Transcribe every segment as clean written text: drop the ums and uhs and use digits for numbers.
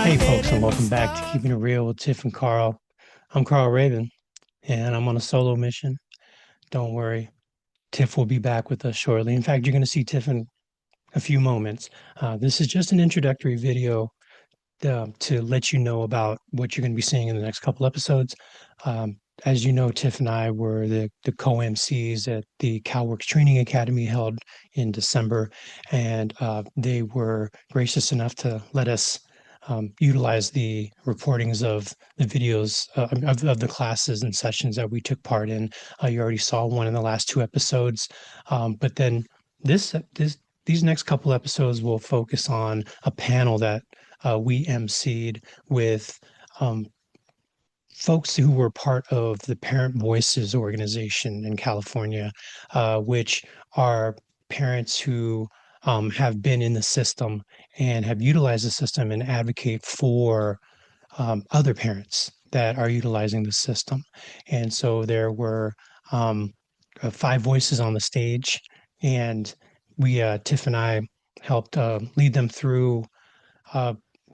Hey folks, and welcome back to Keeping It Real with Tiff and Carl. I'm Carl Rabun, and I'm on a solo mission. Don't worry, Tiff will be back with us shortly. In fact, you're going to see Tiff in a few moments. This is just an introductory video to let you know about what you're going to be seeing in the next couple episodes. As you know, Tiff and I were the co-emcees at the CalWORKS Training Academy held in December, and they were gracious enough to let us utilize the recordings of the videos of the classes and sessions that we took part in. You already saw one in the last two episodes, but then these next couple episodes will focus on a panel that we emceed with folks who were part of the Parent Voices organization in California, which are parents who have been in the system and have utilized the system and advocate for other parents that are utilizing the system. And so there were 5 voices on the stage, and Tiff and I helped lead them through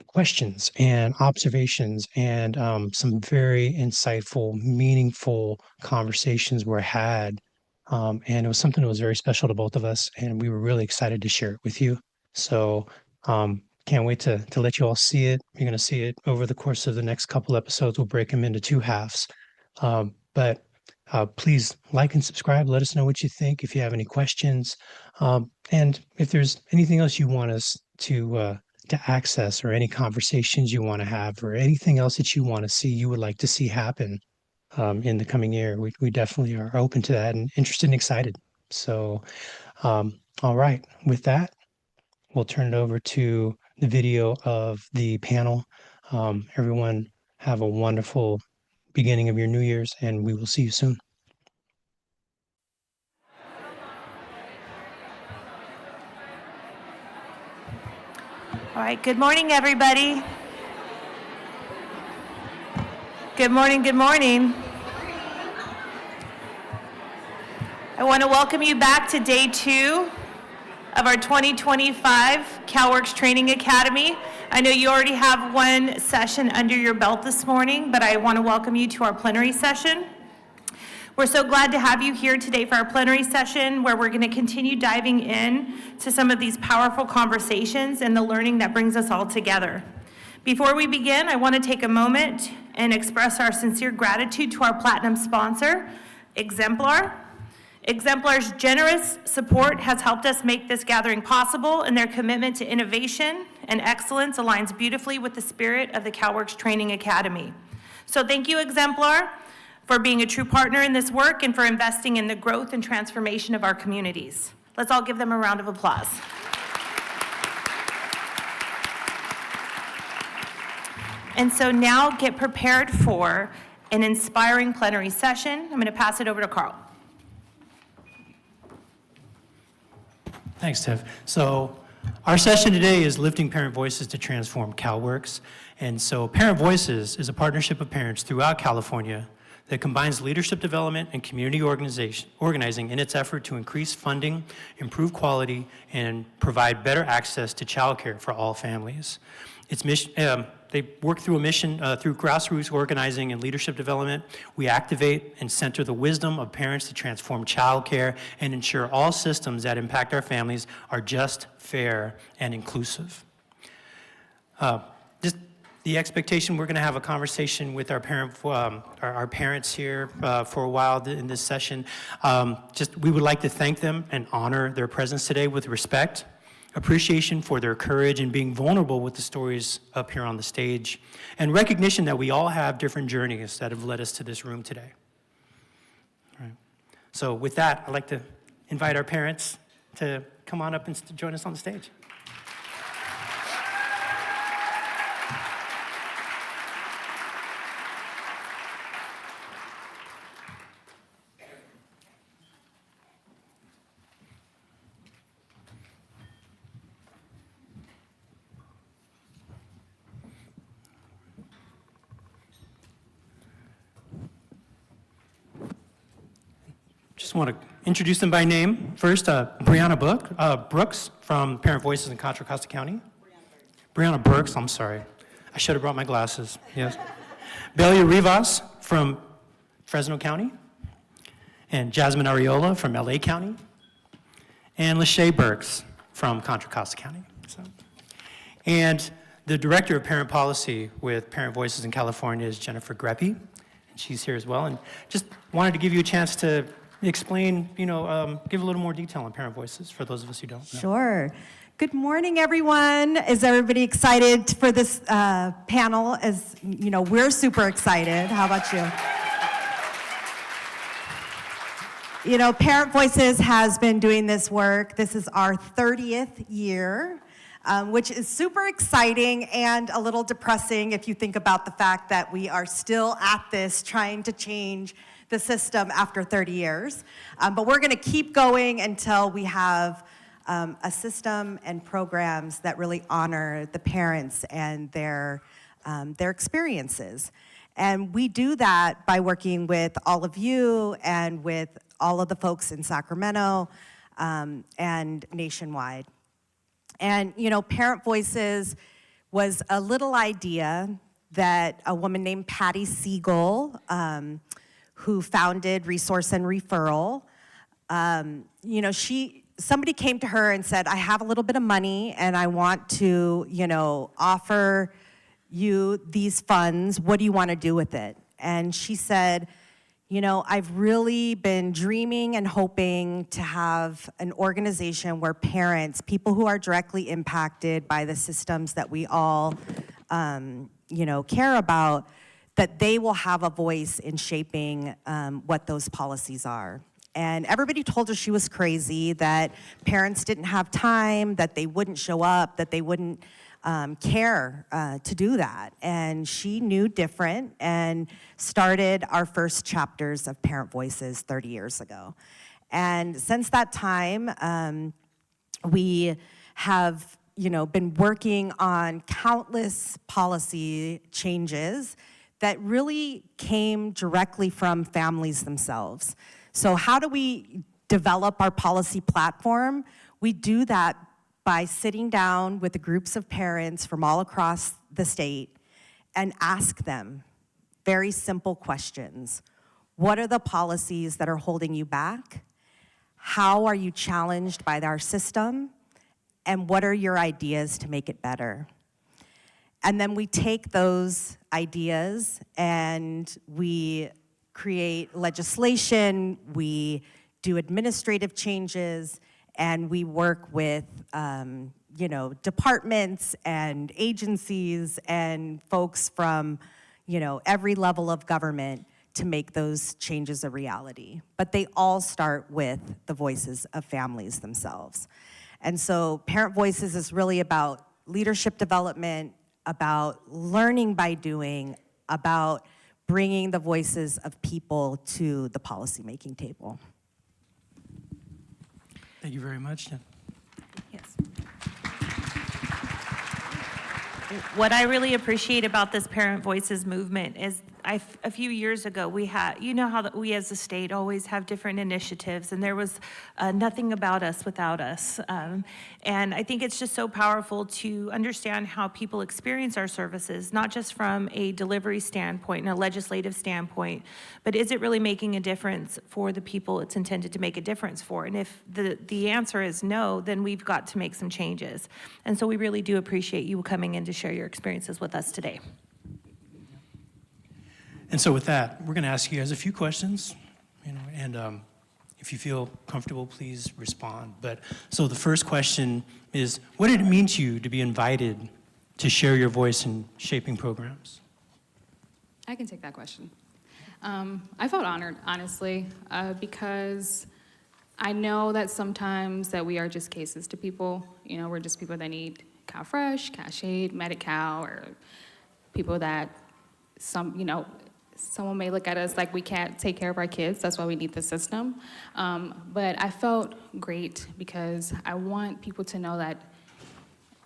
questions and observations, and some very insightful, meaningful conversations were had. And it was something that was very special to both of us, and we were really excited to share it with you. So can't wait to let you all see it. You're going to see it over the course of the next couple episodes. We'll break them into 2 halves. But please like and subscribe. Let us know what you think, if you have any questions. And if there's anything else you want us to access, or any conversations you want to have, or anything else that you want to see, you would like to see happen in the coming year, we definitely are open to that and interested and excited. So, all right, with that, we'll turn it over to the video of the panel. Everyone have a wonderful beginning of your New Year's, and we will see you soon. All right, good morning, everybody. Good morning, good morning. I want to welcome you back to day 2 of our 2025 CalWORKS Training Academy. I know you already have one session under your belt this morning, but I want to welcome you to our plenary session. We're so glad to have you here today for our plenary session, where we're going to continue diving in to some of these powerful conversations and the learning that brings us all together. Before we begin, I want to take a moment and express our sincere gratitude to our platinum sponsor, Exemplar. Exemplar's generous support has helped us make this gathering possible, and their commitment to innovation and excellence aligns beautifully with the spirit of the CalWORKS Training Academy. So thank you, Exemplar, for being a true partner in this work and for investing in the growth and transformation of our communities. Let's all give them a round of applause. And so now get prepared for an inspiring plenary session. I'm going to pass it over to Carl. Thanks, Tiff. So our session today is Lifting Parent Voices to Transform CalWORKS. And so Parent Voices is a partnership of parents throughout California that combines leadership development and community organizing in its effort to increase funding, improve quality, and provide better access to childcare for all families. Its mission, they work through a mission through grassroots organizing and leadership development. We activate and center the wisdom of parents to transform childcare and ensure all systems that impact our families are just, fair, and inclusive. The expectation, we're going to have a conversation with our parents here for a while in this session. We would like to thank them and honor their presence today with respect, appreciation for their courage and being vulnerable with the stories up here on the stage, and recognition that we all have different journeys that have led us to this room today. All right. So with that, I'd like to invite our parents to come on up and join us on the stage. Just want to introduce them by name. First, Brianna Brooks from Parent Voices in Contra Costa County. Brianna Burks, I'm sorry. I should have brought my glasses, yes. Belia Rivas from Fresno County, and Jasmine Ariola from LA County, and Lachey Burks from Contra Costa County. So. And the Director of Parent Policy with Parent Voices in California is Jennifer Greppy, and she's here as well. And just wanted to give you a chance to explain, give a little more detail on Parent Voices for those of us who don't know. Sure. Good morning, everyone. Is everybody excited for this panel? As you know, we're super excited. How about you? You know, Parent Voices has been doing this work. This is our 30th year, which is super exciting and a little depressing if you think about the fact that we are still at this trying to change the system after 30 years. But we're going to keep going until we have a system and programs that really honor the parents and their experiences. And we do that by working with all of you and with all of the folks in Sacramento and nationwide. And, Parent Voices was a little idea that a woman named Patty Siegel, who founded Resource and Referral, somebody came to her and said, I have a little bit of money and I want to, offer you these funds. What do you want to do with it? And she said, I've really been dreaming and hoping to have an organization where parents, people who are directly impacted by the systems that we all, care about, that they will have a voice in shaping what those policies are. And everybody told her she was crazy, that parents didn't have time, that they wouldn't show up, that they wouldn't care to do that. And she knew different and started our first chapters of Parent Voices 30 years ago. And since that time, we have been working on countless policy changes that really came directly from families themselves. So how do we develop our policy platform? We do that by sitting down with the groups of parents from all across the state and ask them very simple questions. What are the policies that are holding you back? How are you challenged by our system? And what are your ideas to make it better? And then we take those ideas and we create legislation, we do administrative changes, and we work with departments and agencies and folks from every level of government to make those changes a reality. But they all start with the voices of families themselves. And so Parent Voices is really about leadership development, about learning by doing, about bringing the voices of people to the policymaking table. Thank you very much, Jen. Yes. What I really appreciate about this Parent Voices movement is a few years ago, we had, how we as a state always have different initiatives, and there was nothing about us without us. And I think it's just so powerful to understand how people experience our services, not just from a delivery standpoint and a legislative standpoint, but is it really making a difference for the people it's intended to make a difference for? And if the answer is no, then we've got to make some changes. And so we really do appreciate you coming in to share your experiences with us today. And so with that, we're going to ask you guys a few questions, and if you feel comfortable, please respond. But so the first question is, what did it mean to you to be invited to share your voice in shaping programs? I can take that question. I felt honored, honestly, because I know that sometimes that we are just cases to people. We're just people that need Cow Fresh, Cascade, Medi-Cal, or people that someone may look at us like we can't take care of our kids. That's why we need the system. But I felt great because I want people to know that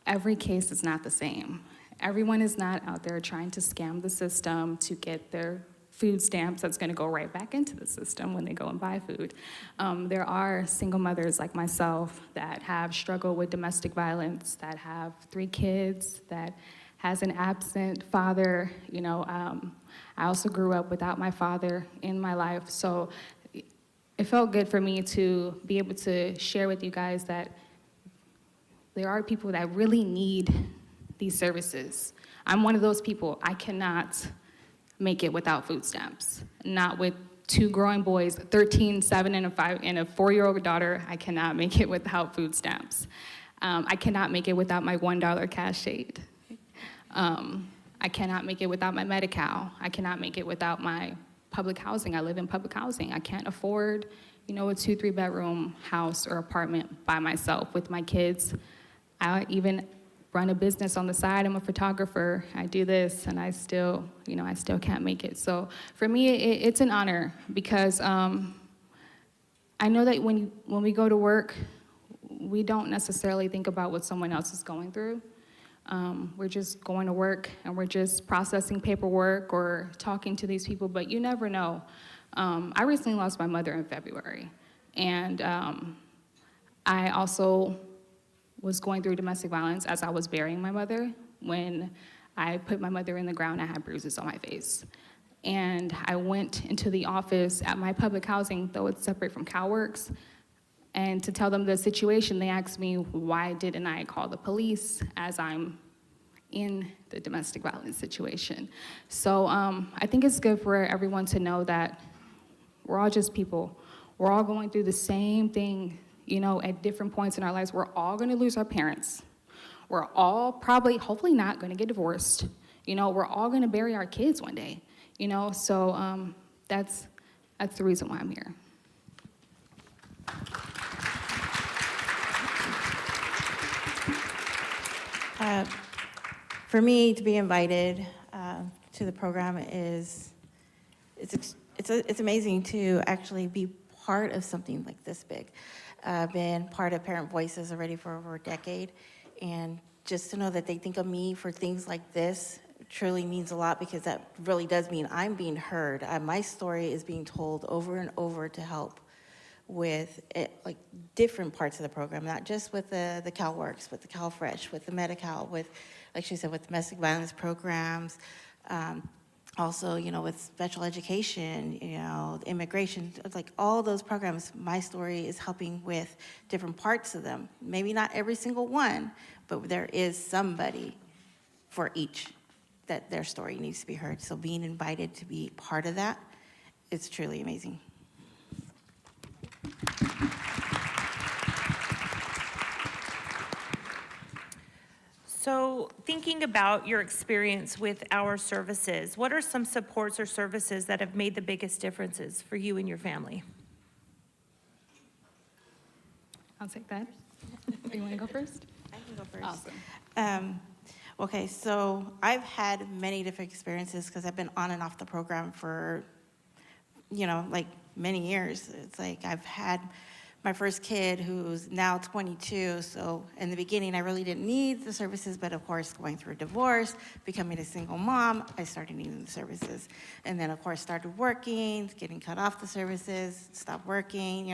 every case is not the same. Everyone is not out there trying to scam the system to get their food stamps that's going to go right back into the system when they go and buy food. There are single mothers like myself that have struggled with domestic violence, that have 3 kids, that has an absent father. I also grew up without my father in my life, so it felt good for me to be able to share with you guys that there are people that really need these services. I'm one of those people. I cannot make it without food stamps. Not with 2 growing boys, 13, 7, and a 4-year-old daughter. I cannot make it without food stamps. I cannot make it without my $1 cash aid. I cannot make it without my Medi-Cal. I cannot make it without my public housing. I live in public housing. I can't afford, a 2-3 bedroom house or apartment by myself with my kids. I even run a business on the side. I'm a photographer. I do this, and I still can't make it. So for me, it's an honor because I know that when we go to work, we don't necessarily think about what someone else is going through. We're just going to work, and we're just processing paperwork or talking to these people, but you never know. I recently lost my mother in February, and I also was going through domestic violence as I was burying my mother. When I put my mother in the ground, I had bruises on my face. And I went into the office at my public housing, though it's separate from CalWORKS, and to tell them the situation, they asked me why didn't I call the police as I'm in the domestic violence situation. So I think it's good for everyone to know that we're all just people. We're all going through the same thing, at different points in our lives. We're all gonna lose our parents. We're all probably, hopefully not, gonna get divorced. We're all gonna bury our kids one day, so that's the reason why I'm here. For me to be invited to the program it's amazing to actually be part of something like this big. I've been part of Parent Voices already for over a decade, and just to know that they think of me for things like this truly means a lot, because that really does mean I'm being heard. My story is being told over and over to help with like different parts of the program, not just with the CalWORKS, with the CalFresh, with the Medi-Cal, with, like she said, with domestic violence programs, also, with special education, immigration, like all those programs. My story is helping with different parts of them. Maybe not every single one, but there is somebody for each that their story needs to be heard. So being invited to be part of that, it's truly amazing. So thinking about your experience with our services, what are some supports or services that have made the biggest differences for you and your family? I'll take that. You want to go first? I can go first. Awesome. Okay, so I've had many different experiences because I've been on and off the program for, like many years. It's like I've had my first kid who's now 22, so in the beginning I really didn't need the services, but of course going through a divorce, becoming a single mom, I started needing the services. And then of course started working, getting cut off the services, stopped working,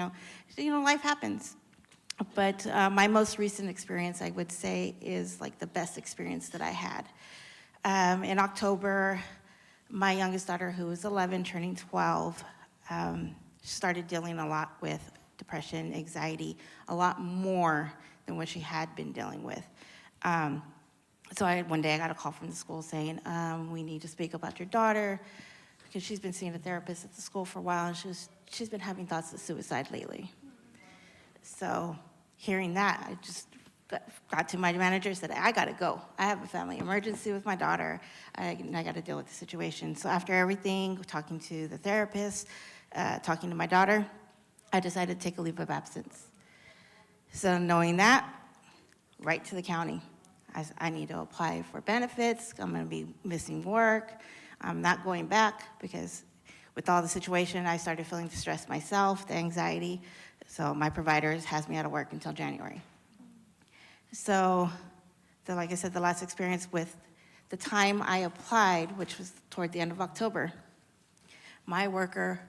life happens. But my most recent experience, I would say, is like the best experience that I had. In October, my youngest daughter, who was 11, turning 12, started dealing a lot with depression, anxiety, a lot more than what she had been dealing with. So one day I got a call from the school saying, we need to speak about your daughter, because she's been seeing a therapist at the school for a while, and she's been having thoughts of suicide lately. So hearing that, I just got to my manager and said, I gotta go. I have a family emergency with my daughter. I gotta deal with the situation. So after everything, talking to the therapist, talking to my daughter, I decided to take a leave of absence. So knowing that, right to the county. I need to apply for benefits. I'm gonna be missing work. I'm not going back because with all the situation, I started feeling the stress myself, the anxiety. So my providers has me out of work until January. So, like I said, the last experience with the time I applied, which was toward the end of October, my worker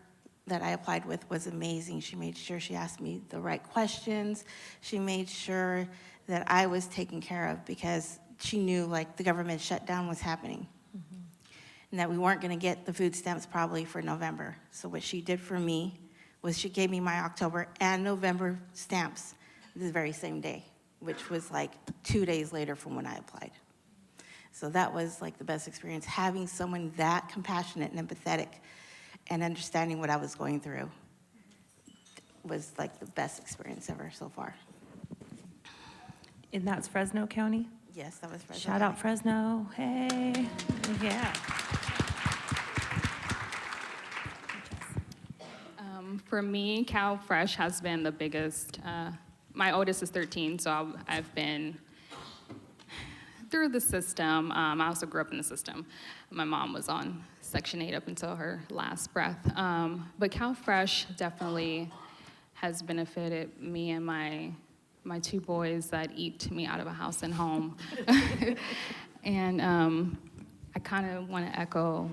that I applied with was amazing. She made sure she asked me the right questions. She made sure that I was taken care of, because she knew like the government shutdown was happening. And that we weren't gonna get the food stamps probably for November. So what she did for me was she gave me my October and November stamps the very same day, which was like 2 days later from when I applied. So that was like the best experience, having someone that compassionate and empathetic and understanding what I was going through was like the best experience ever so far. And that's Fresno County? Yes, that was Fresno. Shout out Fresno, hey, yeah. For me, CalFresh has been the biggest. My oldest is 13, so I've been through the system. I also grew up in the system. My mom was on Section 8 up until her last breath. But CalFresh definitely has benefited me and my two boys that eat me out of a house and home. And I kind of want to echo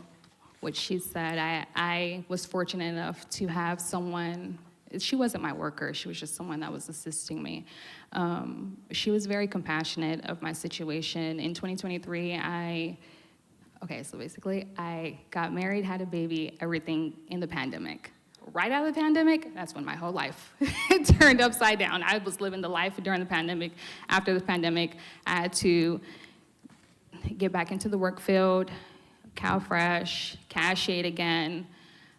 what she said. I was fortunate enough to have someone, she wasn't my worker, she was just someone that was assisting me. She was very compassionate of my situation. In 2023, so basically, I got married, had a baby, everything in the pandemic. Right out of the pandemic, that's when my whole life turned upside down. I was living the life during the pandemic. After the pandemic, I had to get back into the work field, CalFresh, cash aid again,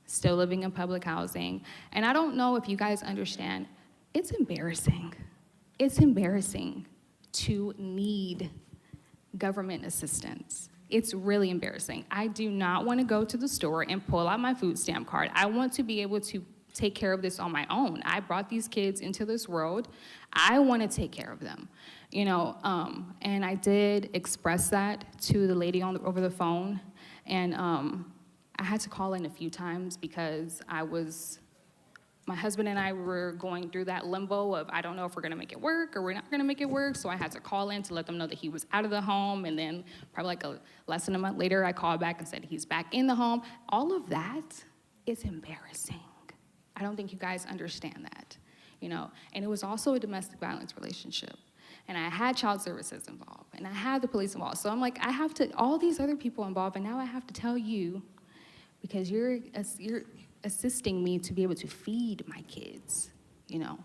still living in public housing. And I don't know if you guys understand, it's embarrassing. It's embarrassing to need government assistance. It's really embarrassing. I do not want to go to the store and pull out my food stamp card. I want to be able to take care of this on my own. I brought these kids into this world. I want to take care of them, you know, and I did express that to the lady over the phone, and I had to call in a few times because my husband and I were going through that limbo of, I don't know if we're gonna make it work or we're not gonna make it work, so I had to call in to let them know that he was out of the home, and then probably like less than a month later, I called back and said he's back in the home. All of that is embarrassing. I don't think you guys understand that, you know? And it was also a domestic violence relationship. And I had child services involved, and I had the police involved. So I'm like, I have to, all these other people involved, and now I have to tell you, because you're assisting me to be able to feed my kids, you know.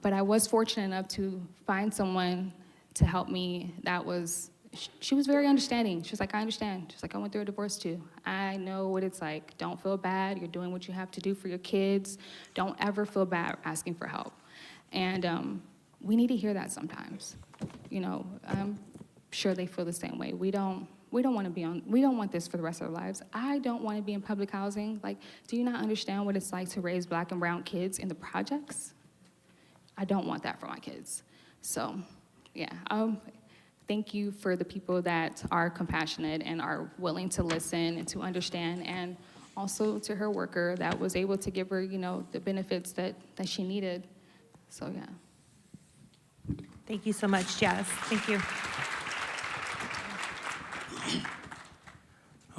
But I was fortunate enough to find someone to help me that was, she was very understanding. She was like, I understand. She's like, I went through a divorce too. I know what it's like. Don't feel bad. You're doing what you have to do for your kids. Don't ever feel bad asking for help. And we need to hear that sometimes. You know, I'm sure they feel the same way. We don't want this for the rest of our lives. I don't want to be in public housing. Like, do you not understand what it's like to raise Black and brown kids in the projects? I don't want that for my kids. So, yeah, thank you for the people that are compassionate and are willing to listen and to understand, and also to her worker that was able to give her, you know, the benefits that she needed. So, yeah. Thank you so much, Jess. Thank you.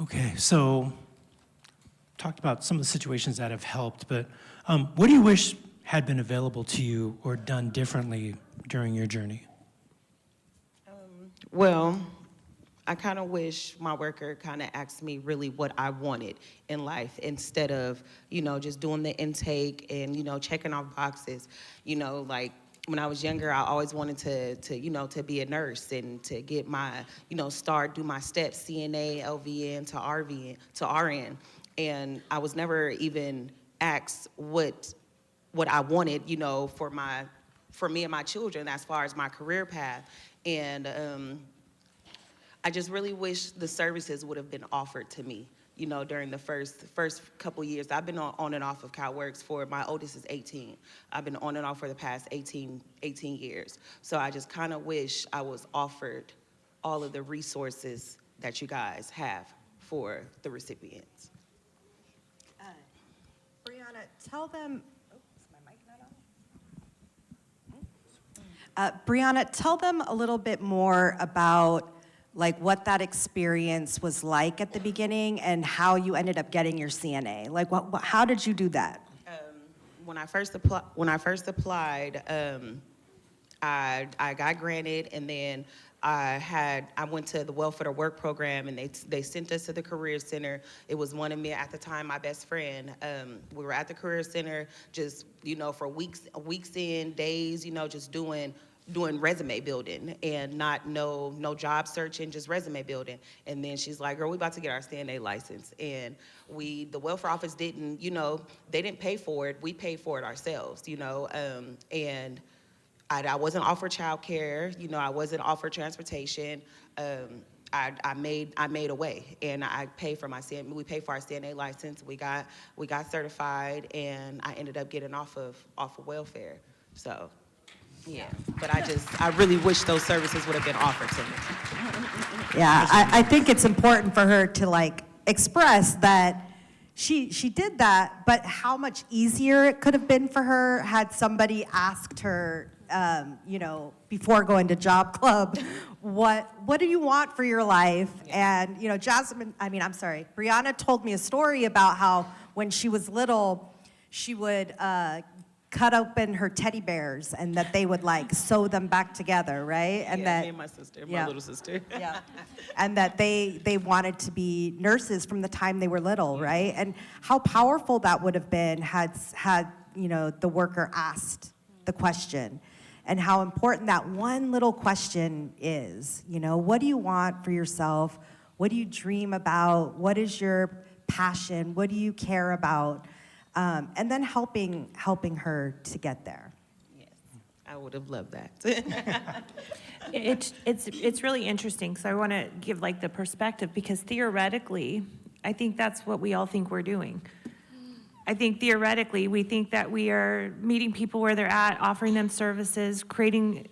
Okay, so talked about some of the situations that have helped, but what do you wish had been available to you or done differently during your journey? Well, I kind of wish my worker kind of asked me really what I wanted in life instead of, you know, just doing the intake and, you know, checking off boxes. You know, like when I was younger, I always wanted to you know, to be a nurse and to get my, you know, do my steps, CNA, LVN to RVN to RN. And I was never even asked what I wanted, you know, for me and my children as far as my career path. And I just really wish the services would have been offered to me, you know, during the first couple years. I've been on and off of CalWORKS for, my oldest is 18. I've been on and off for the past 18 years. So I just kind of wish I was offered all of the resources that you guys have for the recipients. Brianna, tell them, is my mic not on? Brianna, tell them a little bit more about like what that experience was like at the beginning and how you ended up getting your CNA. Like, how did you do that? When I first applied, I got granted, and then I went to the Welfare to Work program, and they sent us to the Career Center. It was one of me at the time, my best friend. We were at the Career Center, just for weeks in, days, just doing resume building and not no job searching, just resume building. And then she's like, girl, we about to get our CNA license. And the welfare office didn't, they didn't pay for it. We paid for it ourselves, and I wasn't offered childcare, I wasn't offered transportation. I made a way, and I paid for we paid for our CNA license. We got certified, and I ended up getting off of welfare. So, yeah. But I really wish those services would have been offered to me. Yeah, I think it's important for her to express that she did that, but how much easier it could have been for her had somebody asked her, before going to Job Club, what do you want for your life? Yeah. And, Brianna told me a story about how when she was little, she would cut open her teddy bears and that they would sew them back together, right? And yeah, me and my sister, my little sister. Yeah. And that they wanted to be nurses from the time they were little, right? And how powerful that would have been had the worker asked the question, and how important that one little question is. What do you want for yourself? What do you dream about? What is your passion? What do you care about? And then helping her to get there. Yes, I would have loved that. It's really interesting, because I want to give the perspective, because theoretically, I think that's what we all think we're doing. I think theoretically, we think that we are meeting people where they're at, offering them services, creating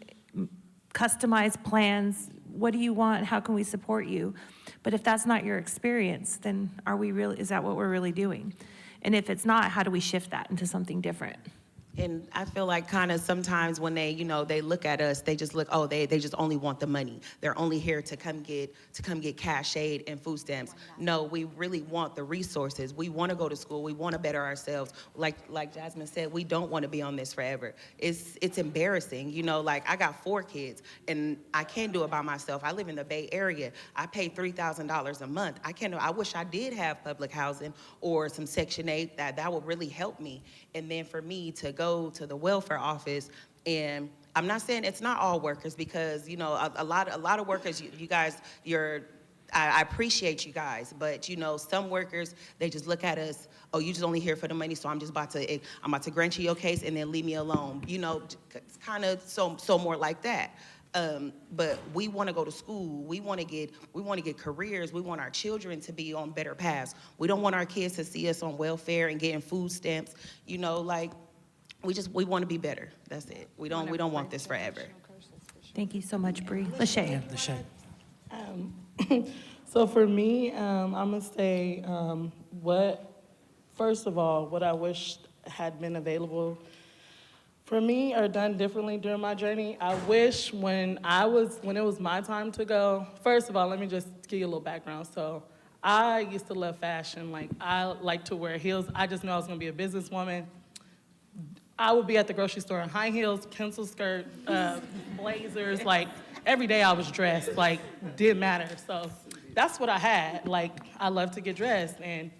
customized plans. What do you want? How can we support you? But if that's not your experience, then is that what we're really doing? And if it's not, how do we shift that into something different? And I feel like kind of sometimes when they, they look at us, they just look, oh, they just only want the money. They're only here to come get cash aid and food stamps. No, we really want the resources. We want to go to school. We want to better ourselves. Like Jasmine said, we don't want to be on this forever. It's embarrassing. I got 4 kids, and I can't do it by myself. I live in the Bay Area. I pay $3,000 a month. I wish I did have public housing or some Section 8 that would really help me. And then for me to go to the welfare office, and I'm not saying it's not all workers, because a lot of workers, you guys, I appreciate you guys, but some workers, they just look at us, oh, you just only here for the money, so I'm about to grant you your case and then leave me alone. It's kind of so more like that. But we want to go to school. We want to get careers. We want our children to be on better paths. We don't want our kids to see us on welfare and getting food stamps. We want to be better. That's it. We don't want this forever. Thank you so much, Bree. Lachey. So for me, I'm gonna say first of all, what I wish had been available for me or done differently during my journey. I wish when it was my time to go, first of all, let me just give you a little background. So I used to love fashion. I like to wear heels. I just knew I was gonna be a businesswoman. I would be at the grocery store in high heels, pencil skirt, blazers. Every day I was dressed, didn't matter. So that's what I had. I love to get dressed, and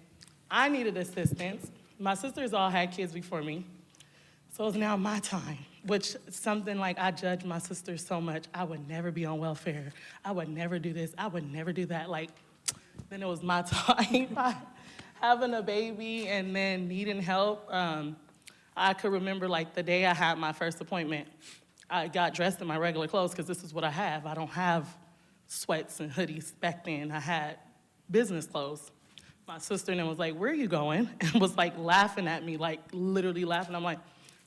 I needed assistance. My sisters all had kids before me. So it's now my time, which something I judge my sisters so much. I would never be on welfare. I would never do this. I would never do that. Then it was my time. Having a baby and then needing help. I could remember the day I had my first appointment, I got dressed in my regular clothes because this is what I have. I don't have sweats and hoodies back then. I had business clothes. My sister then was like, where are you going? And was laughing at me, literally laughing. I'm like,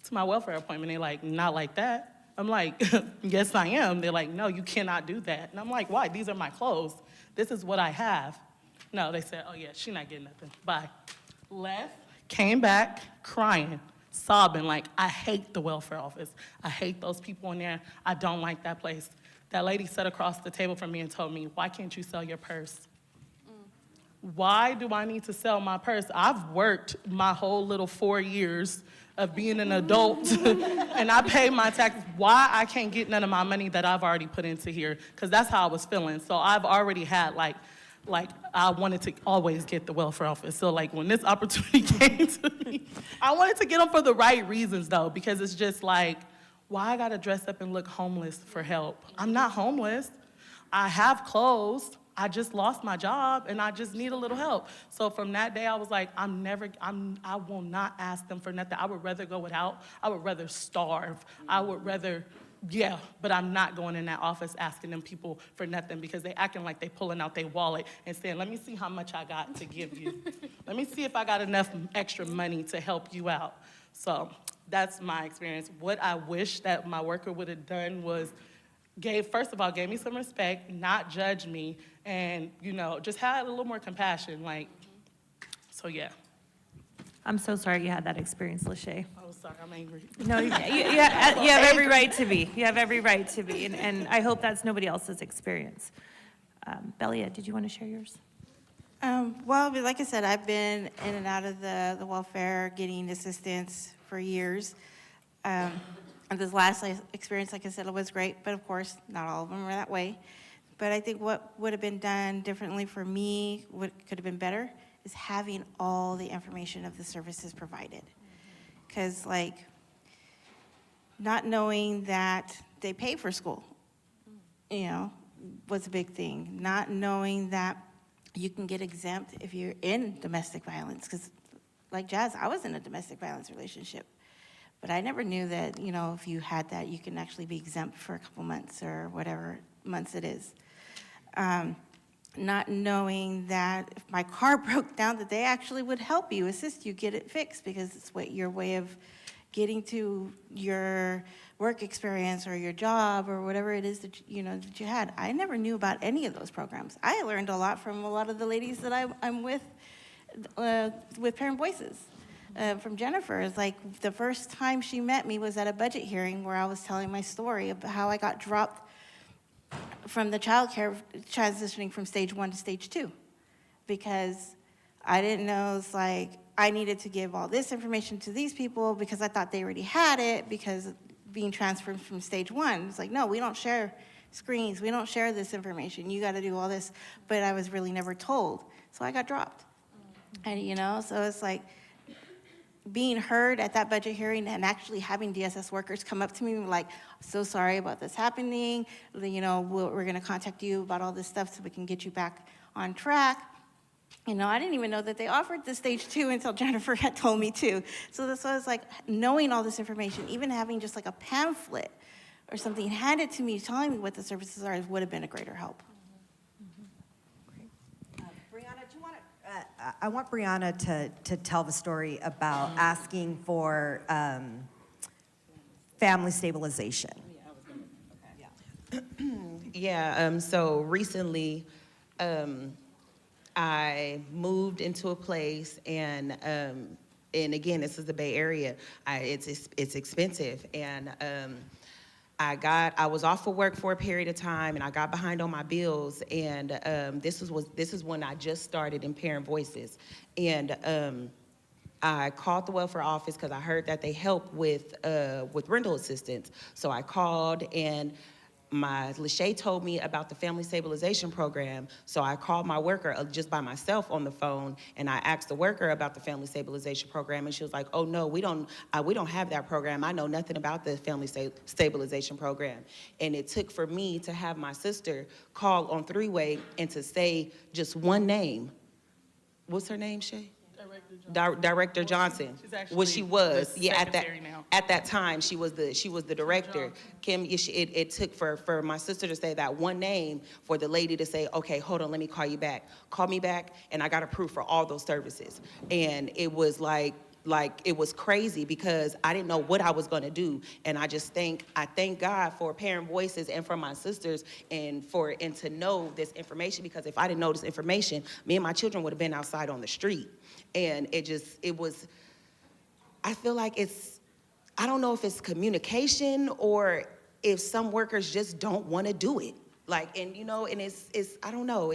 to my welfare appointment. They're like, not like that. I'm like, yes, I am. They're like, no, you cannot do that. And I'm like, why? These are my clothes. This is what I have. No, they said, oh yeah, she's not getting nothing. Bye. Left, came back, crying, sobbing, I hate the welfare office. I hate those people in there. I don't like that place. That lady sat across the table from me and told me, why can't you sell your purse? Why do I need to sell my purse? I've worked my whole little 4 years of being an adult and I pay my taxes. Why I can't get none of my money that I've already put into here? Because that's how I was feeling. So I've already had like I wanted to always get the welfare office. So like when this opportunity came to me, I wanted to get them for the right reasons though, because it's just like, why I gotta dress up and look homeless for help? I'm not homeless. I have clothes. I just lost my job and I just need a little help. So from that day, I was like, I will not ask them for nothing. I would rather go without. I would rather starve. I would rather, yeah, but I'm not going in that office asking them people for nothing because they acting like they pulling out their wallet and saying, let me see how much I got to give you. Let me see if I got enough extra money to help you out. So that's my experience. What I wish that my worker would have done was first of all, gave me some respect, not judge me, and, just had a little more compassion, so yeah. I'm so sorry you had that experience, Lachey. Oh, sorry, I'm angry. No, you have every right to be. You have every right to be, and I hope that's nobody else's experience. Belia, did you want to share yours? Well, like I said, I've been in and out of the welfare, getting assistance for years. And this last experience, like I said, it was great, but of course, not all of them are that way. But I think what would have been done differently for me, what could have been better, is having all the information of the services provided. Because, not knowing that they pay for school, was a big thing. Not knowing that you can get exempt if you're in domestic violence. Because, like Jazz, I was in a domestic violence relationship. But I never knew that, if you had that, you can actually be exempt for a couple months or whatever months it is. Not knowing that if my car broke down, that they actually would help you, assist you get it fixed because it's your way of getting to your work experience or your job or whatever it is that, that you had. I never knew about any of those programs. I learned a lot from a lot of the ladies that I'm with Parent Voices. From Jennifer, it's like the first time she met me was at a budget hearing where I was telling my story about how I got dropped from the child care, transitioning from stage 1 to stage 2, because I didn't know, it's like I needed to give all this information to these people because I thought they already had it because being transferred from stage 1. It's like, no, we don't share screens, we don't share this information, you got to do all this, but I was really never told, so I got dropped. And so it's like, being heard at that budget hearing and actually having DSS workers come up to me like, so sorry about this happening, we're going to contact you about all this stuff so we can get you back on track. I didn't even know that they offered the stage 2 until Jennifer had told me to. So this was like knowing all this information, even having just like a pamphlet or something handed to me telling me what the services are would have been a greater help. I want Brianna to tell the story about asking for family stabilization. Yeah, so recently I moved into a place and again, this is the Bay Area. It's expensive, and I was off of work for a period of time, and I got behind on my bills, and this is when I just started in Parent Voices, and I called the welfare office because I heard that they help with rental assistance. So I called, and Lachey told me about the family stabilization program, so I called my worker just by myself on the phone, and I asked the worker about the family stabilization program, and she was like, "Oh no, we don't have that program. I know nothing about the family stabilization program." And it took for me to have my sister call on three-way and to say just one name. What's her name, Shay? Director Johnson. She was at that time she was the director. Kim, it took for my sister to say that one name for the lady to say, okay, hold on, let me call you back. Call me back, and I got approved for all those services. And it was like it was crazy because I didn't know what I was going to do, and I thank God for Parent Voices and for my sisters and to know this information, because if I didn't know this information, me and my children would have been outside on the street. And I feel like I don't know if it's communication or if some workers just don't want to do it. And it's I don't know,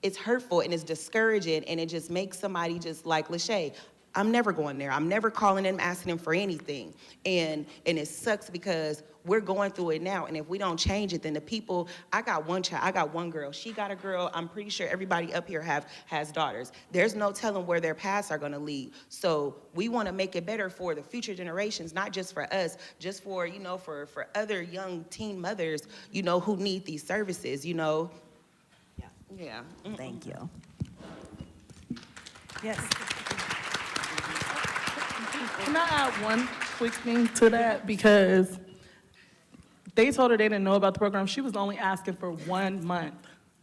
it's hurtful and it's discouraging, and it just makes somebody just like Lachey. I'm never going there. I'm never calling them, asking them for anything. And it sucks because we're going through it now. And if we don't change it, then the people, I got one child, I got one girl. She got a girl. I'm pretty sure everybody up here has daughters. There's no telling where their paths are going to lead. So we want to make it better for the future generations, not just for us, just for, you know, for other young teen mothers, you know, who need these services, you know. Yeah. Thank you. Yes. Can I add one quick thing to that? Because they told her they didn't know about the program. She was only asking for 1 month.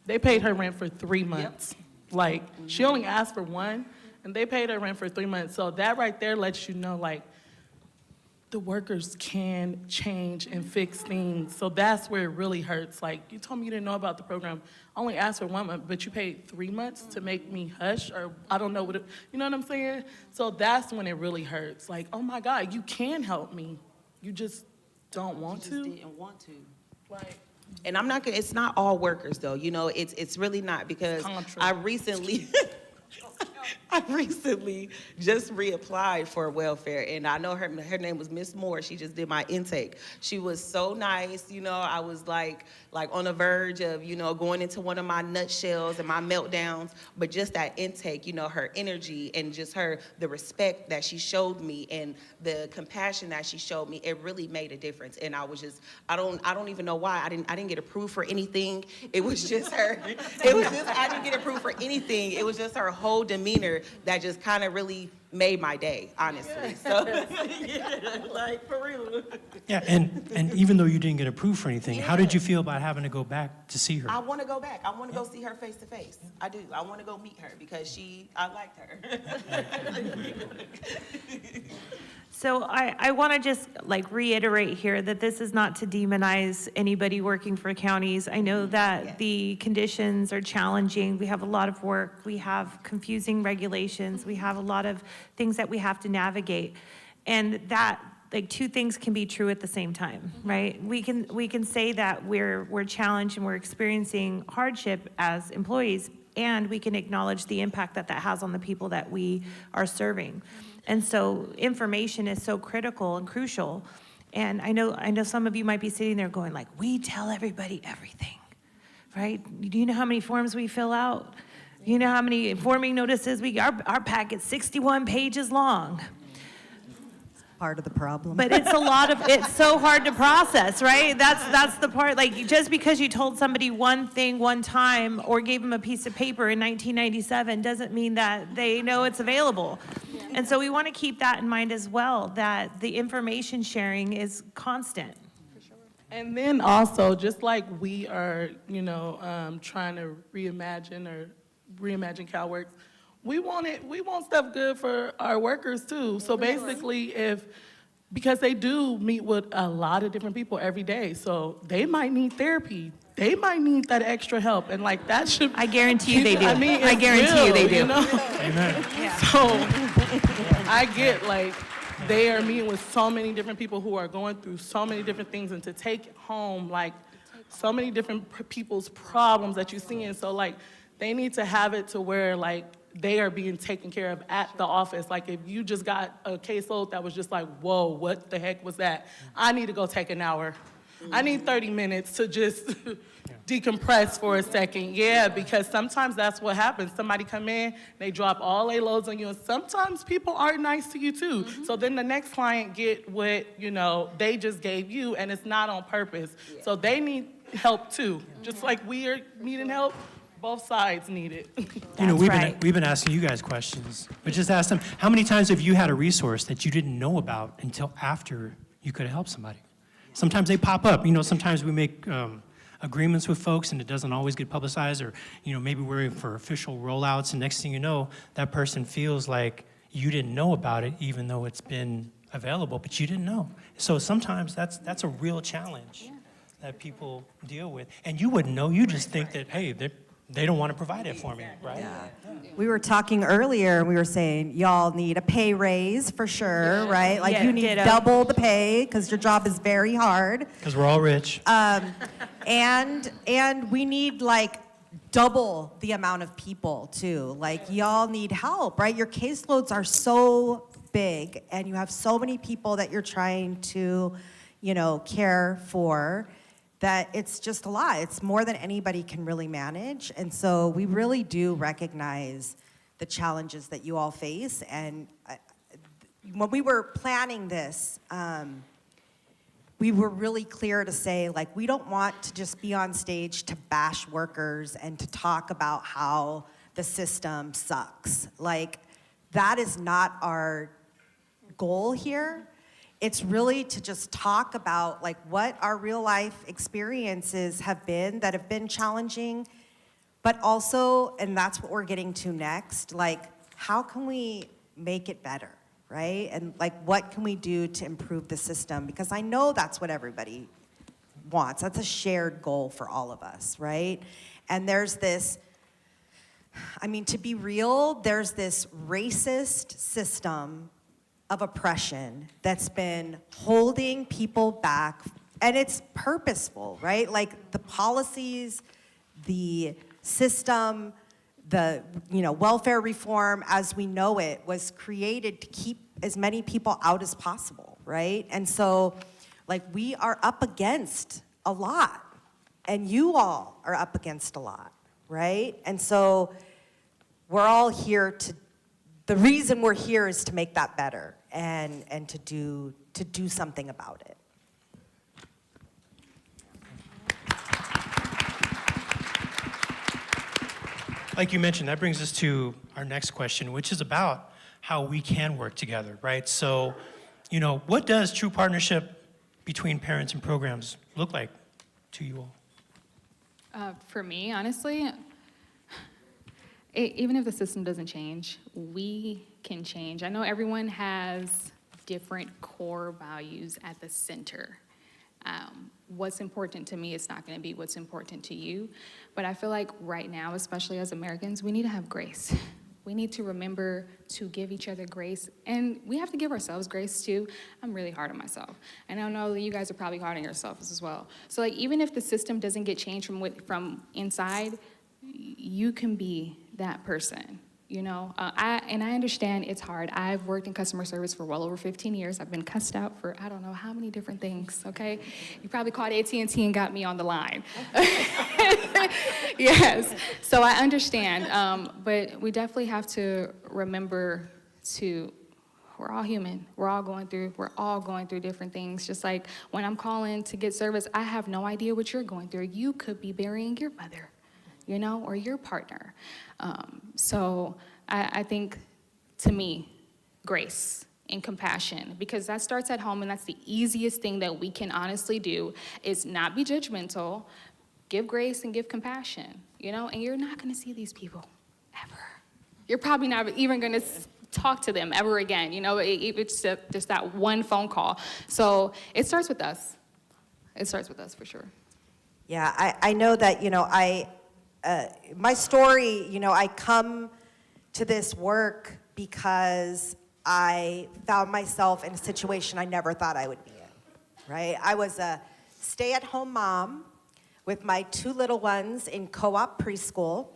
They paid her rent for 3 months. Like, she only asked for one, and they paid her rent for 3 months. So that right there lets you know, like, the workers can change and fix things. So that's where it really hurts. Like, you told me you didn't know about the program. I only asked for 1 month, but you paid 3 months to make me hush, or I don't know what it, you know what I'm saying? So that's when it really hurts. Like, oh my God, you can help me. You just don't want to. You just didn't want to. Like, And I'm not gonna, it's not all workers though, you know, it's really not, because I recently just reapplied for welfare, and I know her name was Miss Moore. She just did my intake. She was so nice, you know. I was like on the verge of, you know, going into one of my nutshells and my meltdowns, but just that intake, you know, her energy and just the respect that she showed me and the compassion that she showed me, it really made a difference. And I was just, I don't even know why I didn't get approved for anything. It was just her. It was just, I didn't get approved for anything. It was just her whole demeanor that just kind of really made my day, honestly. So, like, for real. Yeah, and even though you didn't get approved for anything, how did you feel about having to go back to see her? I want to go back. I want to go see her face to face. I do. I want to go meet her because I liked her. So I want to just like reiterate here that this is not to demonize anybody working for counties. I know that the conditions are challenging. We have a lot of work. We have confusing regulations. We have a lot of things that we have to navigate. And that, like, two things can be true at the same time, right? We can say that we're challenged and we're experiencing hardship as employees, and we can acknowledge the impact that has on the people that we are serving. And so information is so critical and crucial. And I know some of you might be sitting there going like, we tell everybody everything, right? Do you know how many forms we fill out? You know how many informing notices our packet's 61 pages long. Part of the problem. But it's it's so hard to process, right? That's the part, like, just because you told somebody one thing one time or gave them a piece of paper in 1997 doesn't mean that they know it's available. And so we want to keep that in mind as well, that the information sharing is constant. and then also, just like we are, you know, trying to reimagine CalWORKS, we want stuff good for our workers too. So basically, because they do meet with a lot of different people every day, so they might need therapy. They might need that extra help, and like that should. I guarantee you they do. I mean, I guarantee you they do. You know? Amen. So I get, like, they are meeting with so many different people who are going through so many different things, and to take home, like, so many different people's problems that you see. And so, like, they need to have it to where, like, they are being taken care of at the office. Like, if you just got a caseload that was just like, whoa, what the heck was that? I need to go take an hour. I need 30 minutes to just decompress for a second. Yeah, because sometimes that's what happens. Somebody come in, they drop all their loads on you, and sometimes people aren't nice to you too. Mm-hmm. So then the next client get what, you know, they just gave you, and it's not on purpose. Yeah. So they need help too. Just like we are needing help, both sides need it. You know, we've been asking you guys questions, but just ask them, how many times have you had a resource that you didn't know about until after you could have helped somebody? Sometimes they pop up. You know, sometimes we make agreements with folks and it doesn't always get publicized, or, you know, maybe we're in for official rollouts, and next thing you know, that person feels like you didn't know about it even though it's been available, but you didn't know. So sometimes that's a real challenge that people deal with. And you wouldn't know. You just think that, hey, they don't want to provide it for me, right? Yeah. We were talking earlier, and we were saying, y'all need a pay raise for sure, right? Like, you need double the pay, because your job is very hard. Because we're all rich. And we need, like, double the amount of people too. Like y'all need help, right? Your caseloads are so big and you have so many people that you're trying to, care for, that it's just a lot. It's more than anybody can really manage. And so we really do recognize the challenges that you all face. And when we were planning this, we were really clear to say, like, we don't want to just be on stage to bash workers and to talk about how the system sucks. Like, that is not our goal here. It's really to just talk about, like, what our real life experiences have been that have been challenging, but also, and that's what we're getting to next, like, how can we make it better? Right? And like, what can we do to improve the system? Because I know that's what everybody wants. That's a shared goal for all of us, right? And there's this, to be real, there's this racist system of oppression that's been holding people back, and it's purposeful, right? Like the policies, the system, the welfare reform as we know it was created to keep as many people out as possible, right? And so, like, we are up against a lot, and you all are up against a lot, right? And so we're all here the reason we're here is to make that better and to do something about it. Like you mentioned, that brings us to our next question, which is about how we can work together, right? So, what does true partnership between parents and programs look like to you all? For me, honestly, even if the system doesn't change, we can change. I know everyone has different core values at the center. What's important to me is not going to be what's important to you. But I feel like right now, especially as Americans, we need to have grace. We need to remember to give each other grace. And we have to give ourselves grace too. I'm really hard on myself. And I know that you guys are probably hard on yourselves as well. So like, even if the system doesn't get changed from inside, you can be that person. I understand it's hard. I've worked in customer service for well over 15 years. I've been cussed out for I don't know how many different things, okay? You probably called AT&T and got me on the line. Yes, so I understand, but we definitely have to remember we're all human. We're all going through different things. Just like when I'm calling to get service, I have no idea what you're going through. You could be burying your mother, or your partner. So I think, to me, grace and compassion, because that starts at home, and that's the easiest thing that we can honestly do, is not be judgmental, give grace and give compassion, and you're not gonna see these people ever. You're probably not even gonna talk to them ever again, it's just that one phone call. So it starts with us. It starts with us for sure. Yeah, I know that, my story, I come to this work because I found myself in a situation I never thought I would be in, right? I was a stay-at-home mom with my 2 little ones in co-op preschool.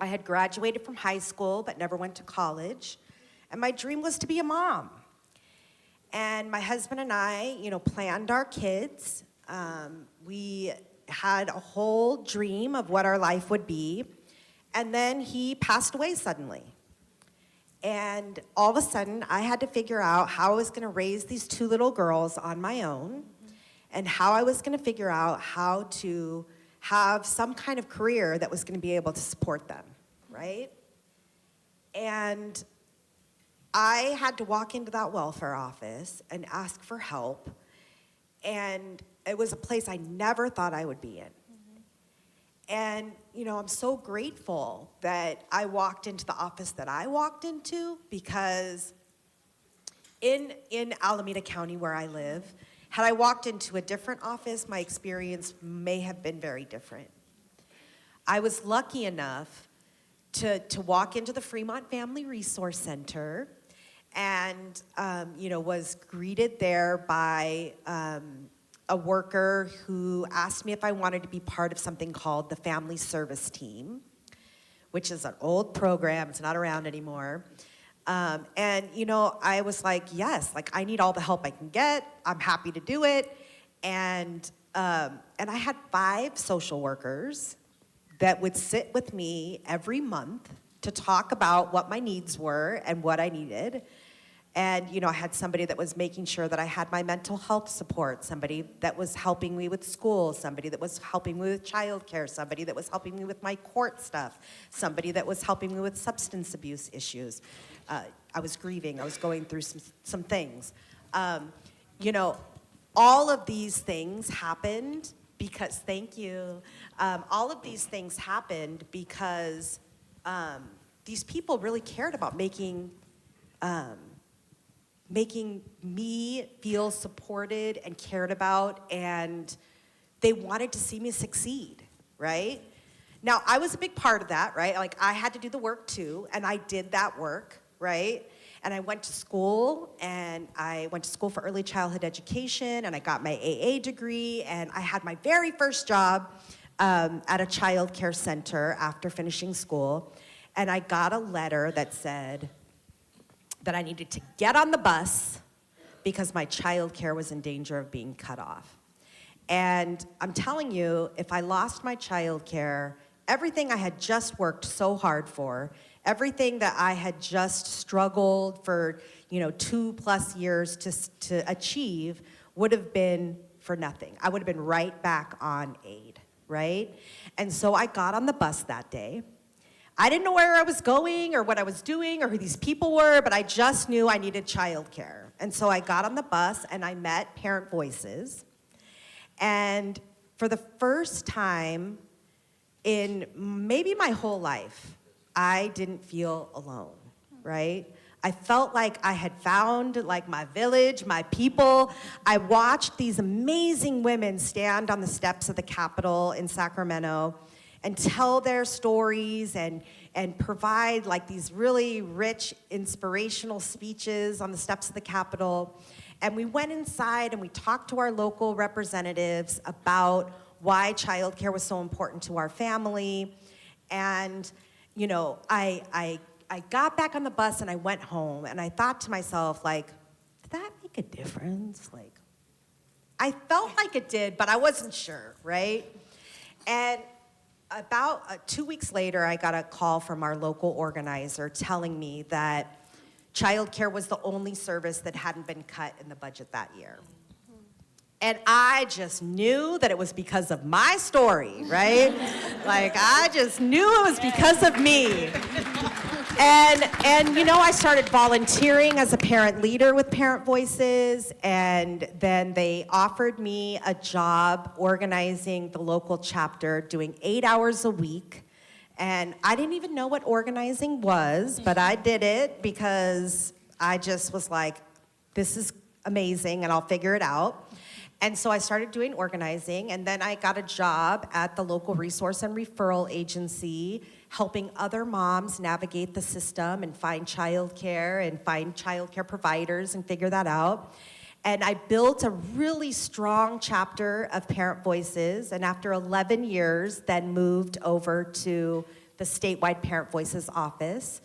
I had graduated from high school but never went to college, and my dream was to be a mom. And my husband and I, planned our kids. We had a whole dream of what our life would be, and then he passed away suddenly. And all of a sudden, I had to figure out how I was gonna raise these 2 little girls on my own, and how I was gonna figure out how to have some kind of career that was gonna be able to support them, right? And I had to walk into that welfare office and ask for help, and it was a place I never thought I would be in. And, I'm so grateful that I walked into the office that I walked into, because in Alameda County, where I live, had I walked into a different office, my experience may have been very different. I was lucky enough to walk into the Fremont Family Resource Center and, was greeted there by a worker who asked me if I wanted to be part of something called the Family Service Team, which is an old program. It's not around anymore. And, you know, I was like, yes, like I need all the help I can get. I'm happy to do it. And I had 5 social workers that would sit with me every month to talk about what my needs were and what I needed. And, you know, I had somebody that was making sure that I had my mental health support, somebody that was helping me with school, somebody that was helping me with childcare, somebody that was helping me with my court stuff, somebody that was helping me with substance abuse issues. I was grieving, I was going through some things. You know, all of these things happened because, thank you, all of these things happened because these people really cared about making me feel supported and cared about, and they wanted to see me succeed, right? Now, I was a big part of that, right? Like, I had to do the work too, and I did that work, right? And I went to school, and I went to school for early childhood education, and I got my AA degree, and I had my very first job at a child care center after finishing school, and I got a letter that said that I needed to get on the bus because my child care was in danger of being cut off. And I'm telling you, if I lost my child care, everything I had just worked so hard for, everything that I had just struggled for, you know, 2+ years to achieve would have been for nothing. I would have been right back on aid, right? And so I got on the bus that day. I didn't know where I was going or what I was doing or who these people were, but I just knew I needed childcare. And so I got on the bus and I met Parent Voices. And for the first time in maybe my whole life, I didn't feel alone, right? I felt like I had found like my village, my people. I watched these amazing women stand on the steps of the Capitol in Sacramento and tell their stories and provide like these really rich, inspirational speeches on the steps of the Capitol. And we went inside and we talked to our local representatives about why childcare was so important to our family. And, you know, I got back on the bus and I went home and I thought to myself, like, did that make a difference? Like, I felt like it did, but I wasn't sure, right? And about 2 weeks later, I got a call from our local organizer telling me that childcare was the only service that hadn't been cut in the budget that year. And I just knew that it was because of my story, right? Like, I just knew it was because of me. And you know, I started volunteering as a parent leader with Parent Voices, and then they offered me a job organizing the local chapter, doing 8 hours a week. And I didn't even know what organizing was, but I did it because I just was like, this is amazing, and I'll figure it out. And so I started doing organizing, and then I got a job at the local resource and referral agency, helping other moms navigate the system and find childcare and find childcare providers and figure that out. And I built a really strong chapter of Parent Voices, and after 11 years, then moved over to the statewide Parent Voices office.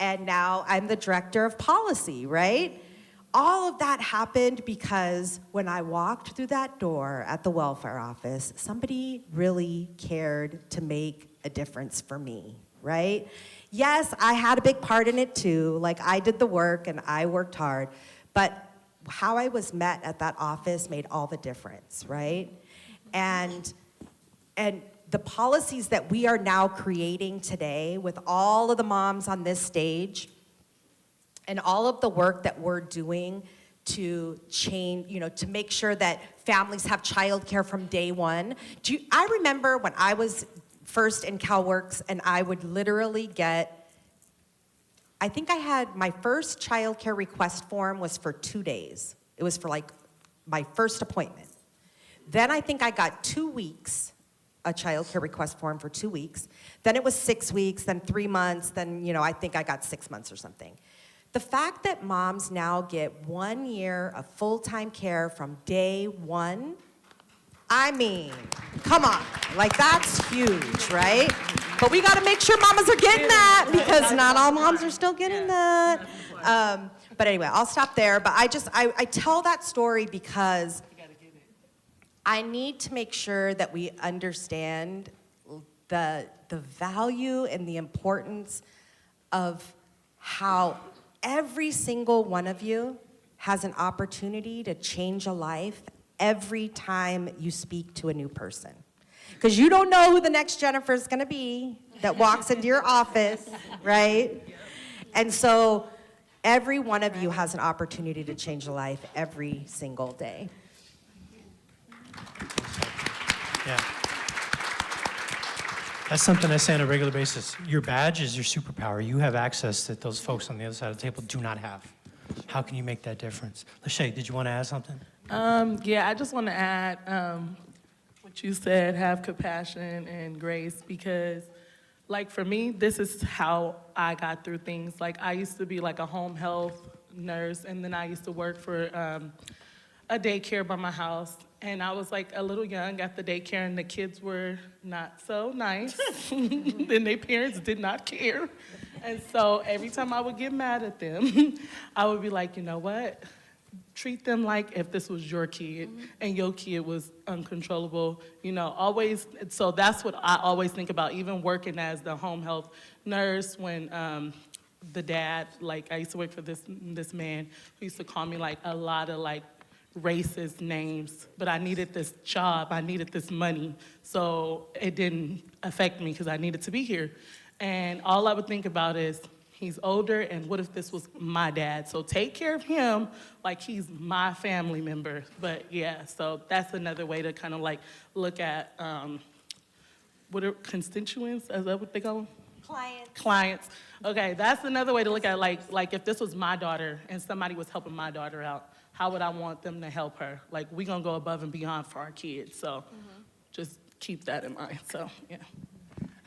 And now I'm the director of policy, right? All of that happened because when I walked through that door at the welfare office, somebody really cared to make a difference for me, right? Yes, I had a big part in it too. Like, I did the work and I worked hard, but how I was met at that office made all the difference, right? And the policies that we are now creating today with all of the moms on this stage and all of the work that we're doing to change, you know, to make sure that families have childcare from day one. I remember when I was first in CalWORKS and I would literally get, I think I had my first childcare request form was for 2 days. It was for like my first appointment. Then I think I got 2 weeks, a childcare request form for 2 weeks. Then it was 6 weeks, then 3 months, then, you know, I think I got 6 months or something. The fact that moms now get 1 year of full-time care from day one I mean, come on, like that's huge, right? But we got to make sure mamas are getting that because not all moms are still getting that. But anyway, I'll stop there. But I tell that story because I need to make sure that we understand the value and the importance of how every single one of you has an opportunity to change a life every time you speak to a new person. Because you don't know who the next Jennifer is going to be that walks into your office, right? And so every one of you has an opportunity to change a life every single day. Yeah. That's something I say on a regular basis. Your badge is your superpower. You have access that those folks on the other side of the table do not have. How can you make that difference? Lachey, did you want to add something? Yeah, I just want to add what you said, have compassion and grace, because like for me, this is how I got through things. Like I used to be like a home health nurse, and then I used to work for a daycare by my house. And I was like a little young at the daycare, and the kids were not so nice. And their parents did not care. And so every time I would get mad at them, I would be like, you know what? Treat them like if this was your kid and your kid was uncontrollable, you know, always. So that's what I always think about, even working as the home health nurse when the dad, like I used to work for this man who used to call me like a lot of like racist names, but I needed this job, I needed this money, so it didn't affect me because I needed to be here. And all I would think about is, he's older, and what if this was my dad? So take care of him like he's my family member. But yeah, so that's another way to kind of like look at, what are constituents, is that what they call them? Clients. Okay, that's another way to look at like if this was my daughter and somebody was helping my daughter out, how would I want them to help her? Like, we gonna go above and beyond for our kids, so just keep that in mind, so, yeah.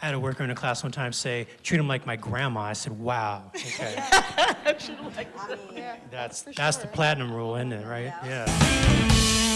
I had a worker in a class one time say, treat them like my grandma. I said, wow, okay. That's the platinum rule, isn't it, right? Yeah.